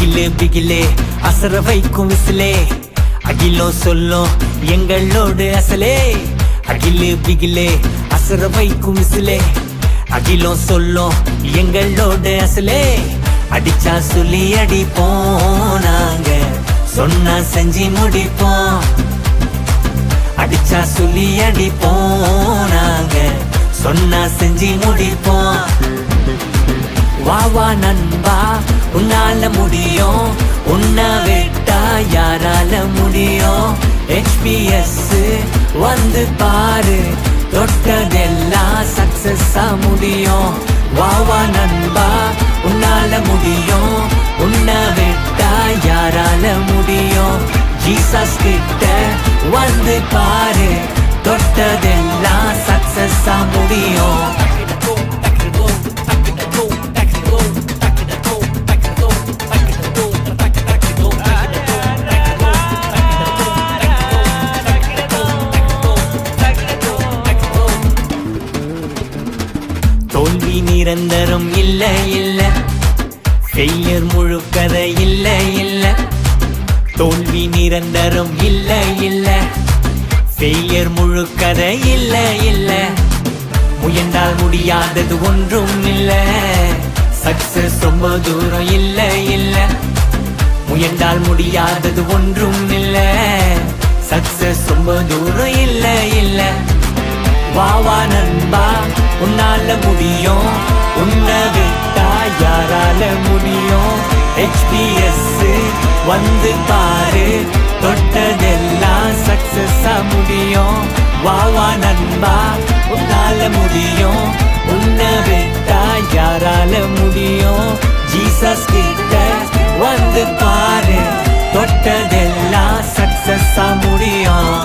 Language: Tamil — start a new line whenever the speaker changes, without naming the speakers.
அகிலே பிகிலே அசர வைக்கும் விசிலே அகிலோ சொல்லும் எங்களோடு அசலே அகிலே பிகிலே அசர வைக்கும் விசிலே அகிலோ சொல்லும் எங்களோடு அசலே அடிச்சா சொல்லி அடிப்போம் நாங்க சொன்னா செஞ்சு முடிப்போம் அடிச்சா சொல்லி அடிப்போம் நாங்க சொன்னா செஞ்சு முடிப்போம் வா வா நண்பா உன்னால முடியும் உன்னை விட்டா யாரால முடியும் HPS வந்து பாரு தொட்டதெல்லாம் சக்சஸா முடியும் வா வா நண்பா உன்னால முடியும் உன்னை விட்டா யாரால முடியும் ஜீசஸ் கிட்ட வந்து பாரு தொட்டதெல்லாம் சக்சஸா முடியும் தோல்வி நிரந்தரம் இல்ல இல்ல ஃபெயிலியர் முழுக்கதை இல்ல இல்ல தோல்வி நிரந்தரம் இல்ல இல்ல ஃபெயிலியர் முழுக்கதை இல்ல இல்ல முயன்றால் முடியாதது ஒன்றும் இல்ல சக்சஸ் ரொம்ப தூரம் இல்ல இல்ல முயன்றால் முடியாதது ஒன்றும் இல்ல சக்சஸ் ரொம்ப தூரம் இல்ல இல்ல வா வா நண்பா உன்னால முடியும் உன்னை விட்டா யாரால முடியும் HPS வந்து பாரு தொட்டதெல்லாம் சக்சஸா முடியும் வா வா நண்பா உன்னால முடியும் உன்னை விட்டா யாரால முடியும் ஜீசஸ் கிட்ட வந்து பாரு தொட்டதெல்லாம் சக்சஸா முடியும்